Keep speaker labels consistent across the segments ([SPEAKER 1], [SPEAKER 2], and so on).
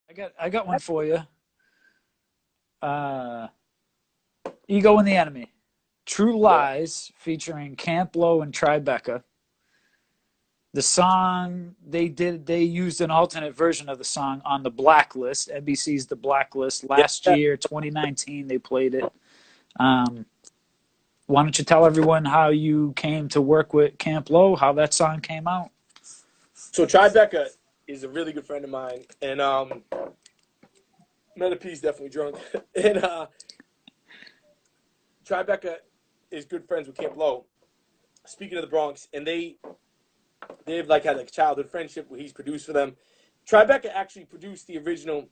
[SPEAKER 1] I got one for you. Uh, Ego and the Enemy. True
[SPEAKER 2] Yeah.
[SPEAKER 1] Lies featuring Camp Low and Tribeca. The song they used an alternate version of the song on the Blacklist. NBC's The Blacklist last
[SPEAKER 2] Yeah.
[SPEAKER 1] year, 2019. They played it. Um, why don't you tell everyone how you came to work with Camp Low, how that song came out?
[SPEAKER 2] So Tribeca is a really good friend of mine, and Meta P's definitely drunk, and Tribeca is good friends with Camp Low. Speaking of the Bronx, and they've like had like a childhood friendship where he's produced for them. Tribeca actually produced the original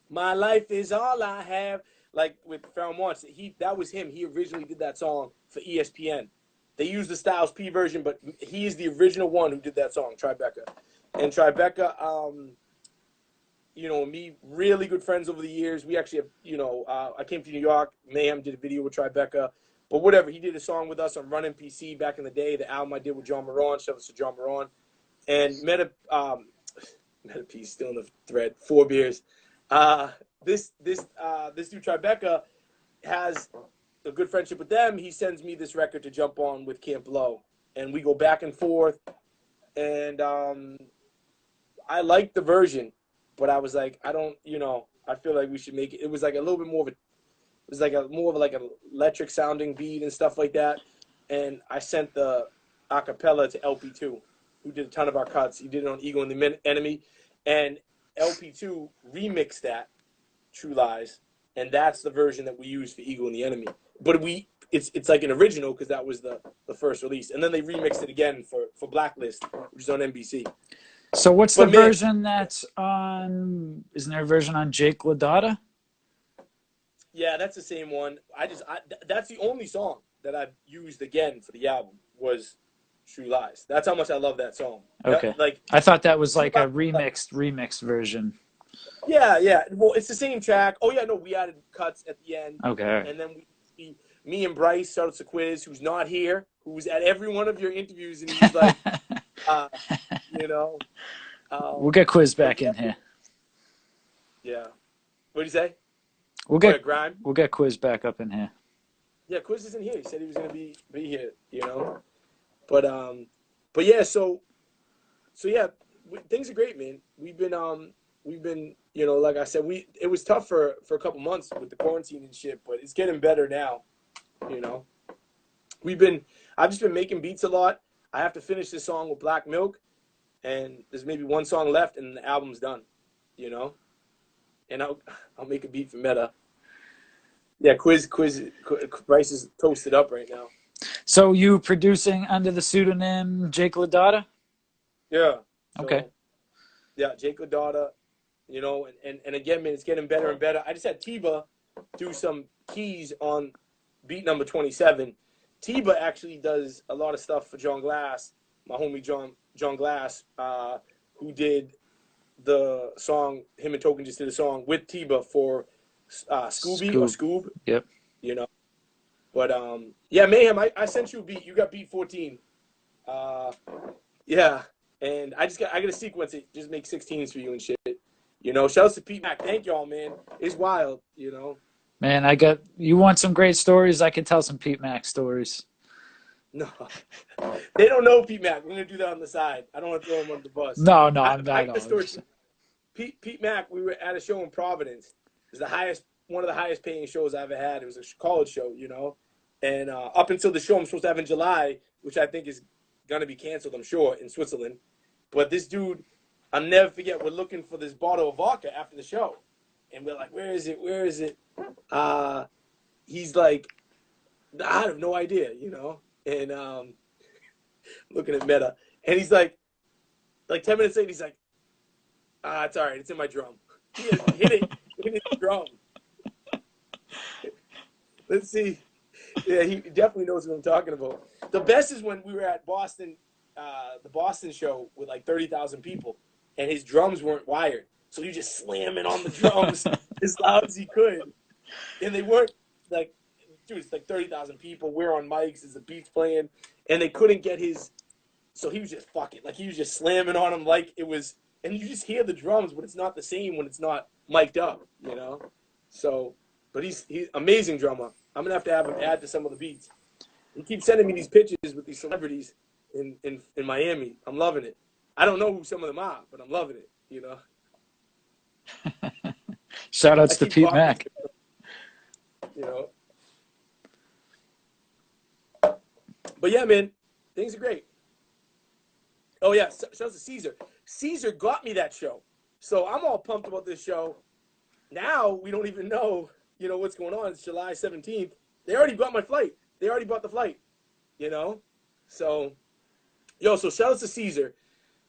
[SPEAKER 2] "My Life Is All I Have," like with Pharrell Monch. That was him. He originally did that song for ESPN. They used the Styles P version, but he is the original one who did that song, Tribeca. And Tribeca, me, really good friends over the years. We actually have, I came to New York. Mayhem did a video with Tribeca. But whatever, he did a song with us on Running PC back in the day, the album I did with John Moran, shout out to John Moran. And Meta P's still in the thread, 4 beers. This dude Tribeca has a good friendship with them. He sends me this record to jump on with Camp Low. And we go back and forth. And I liked the version, but I was like, I feel like we should make it. It was like a little bit more of a, it was like an electric sounding beat and stuff like that. And I sent the acapella to LP2, who did a ton of our cuts. He did it on Ego and the Enemy. And LP2 remixed that, True Lies. And that's the version that we use for Ego and the Enemy. But it's like an original because that was the first release. And then they remixed it again for Blacklist, which is on NBC.
[SPEAKER 1] So what's the
[SPEAKER 2] But man,
[SPEAKER 1] version that's on? Isn't there a version on Jake LaDOTta?
[SPEAKER 2] yeah, that's the same one. That's the only song that I've used again for the album was True Lies. That's how much I love that song.
[SPEAKER 1] Okay.
[SPEAKER 2] Like
[SPEAKER 1] I thought that was
[SPEAKER 2] True
[SPEAKER 1] like a
[SPEAKER 2] Lies,
[SPEAKER 1] remixed version.
[SPEAKER 2] yeah. Well, it's the same track. Oh yeah, no, we added cuts at the end,
[SPEAKER 1] Okay.
[SPEAKER 2] and then me and Bryce, shout out to Quiz, who's not here, who's at every one of your interviews, and he's like, uh, you know,
[SPEAKER 1] We'll get Quiz
[SPEAKER 2] but
[SPEAKER 1] back in here.
[SPEAKER 2] yeah. What did you say?
[SPEAKER 1] We'll
[SPEAKER 2] Oh yeah,
[SPEAKER 1] get
[SPEAKER 2] Grime.
[SPEAKER 1] we'll get Quiz back up in here.
[SPEAKER 2] Yeah, Quiz isn't here. He said he was gonna be here, But yeah, so yeah, things are great, man. We've been like I said, it was tough for a couple months with the quarantine and shit, but it's getting better now. I've just been making beats a lot. I have to finish this song with Black Milk, and there's maybe one song left, and the album's done. And I'll make a beat for Meta. Yeah, Quiz, Bryce is toasted up right now.
[SPEAKER 1] So you producing under the pseudonym Jake LaDOTta?
[SPEAKER 2] Yeah. So,
[SPEAKER 1] Okay.
[SPEAKER 2] Yeah, Jake LaDOTta, and again, man, it's getting better and better. I just had Tiba do some keys on beat number 27. Tiba actually does a lot of stuff for John Glass, my homie John Glass, who did the song. Him and Token just did a song with Tiba for Scooby or Scoob.
[SPEAKER 1] Yep.
[SPEAKER 2] But yeah, Mayhem, I sent you a beat. You got beat 14. Yeah, and I got to sequence it. Just make 16s for you and shit. Shouts to Pete Mac. Thank y'all, man. It's wild.
[SPEAKER 1] Man, you want some great stories? I can tell some Pete Mac stories.
[SPEAKER 2] No, they don't know Pete Mac. We're gonna do that on the side. I don't want to throw him under the bus.
[SPEAKER 1] No, I'm not.
[SPEAKER 2] I got a story. Pete Mac. We were at a show in Providence. It was one of the highest paying shows I ever had. It was a college show, and up until the show I'm supposed to have in July, which I think is gonna be canceled, I'm sure, in Switzerland. But this dude, I'll never forget. We're looking for this bottle of vodka after the show, and we're like, "Where is it? Where is it?" He's like, "I have no idea," And looking at Meta, and he's like 10 minutes later, he's like, "It's all right. It's in my drum." He has hit it in his drum. Let's see. Yeah, he definitely knows what I'm talking about. The best is when we were at Boston, the Boston show with like 30,000 people, and his drums weren't wired. So he was just slamming on the drums as loud as he could. And they weren't like, dude, it's like 30,000 people. We're on mics as the beat's playing, and they couldn't get his. So he was just fucking, like he was just slamming on them like it was and you just hear the drums, but it's not the same when it's not mic'd up, you know. So, but he's amazing drummer. I'm gonna have him add to some of the beats. He keeps sending me these pictures with these celebrities in Miami. I'm loving it. I don't know who some of them are, but I'm loving it. You know.
[SPEAKER 1] Shout outs
[SPEAKER 2] I
[SPEAKER 1] to
[SPEAKER 2] keep
[SPEAKER 1] Pete
[SPEAKER 2] talking
[SPEAKER 1] Mack.
[SPEAKER 2] to him, you know. But yeah, man, things are great. Oh yeah, shout out to Caesar. Caesar got me that show, so I'm all pumped about this show. Now we don't even know, you know, what's going on. It's July 17th. They already bought my flight. They already bought the flight, you know. So, yo, so shout out to Caesar.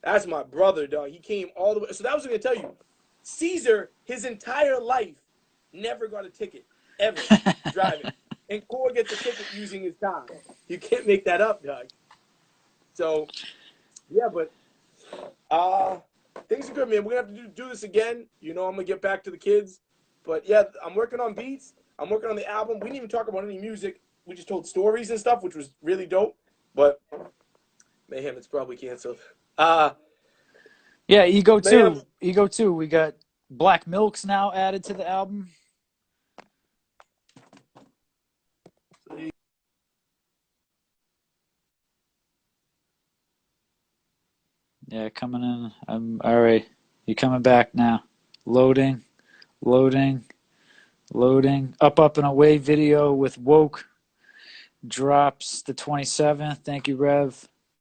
[SPEAKER 2] That's my brother, dog. He came all the way. So that was what I was gonna tell you. Caesar, his entire life, never got a ticket ever driving, and Core gets a ticket using his car. You can't make that up, dog. So, yeah, but things are good, man. We're gonna have to do this again. You know, I'm gonna get back to the kids, but yeah, I'm working on beats. I'm working on the album. We didn't even talk about any music. We just told stories and stuff, which was really dope. But Mayhem, it's probably canceled.
[SPEAKER 1] Yeah, Ego
[SPEAKER 2] Mayhem.
[SPEAKER 1] too. Ego too. We got Black Milk's now added to the album. Yeah, coming in. I'm all right. You coming back now? Loading, loading, loading. Up and away video with Woke drops the 27th. Thank you, Rev.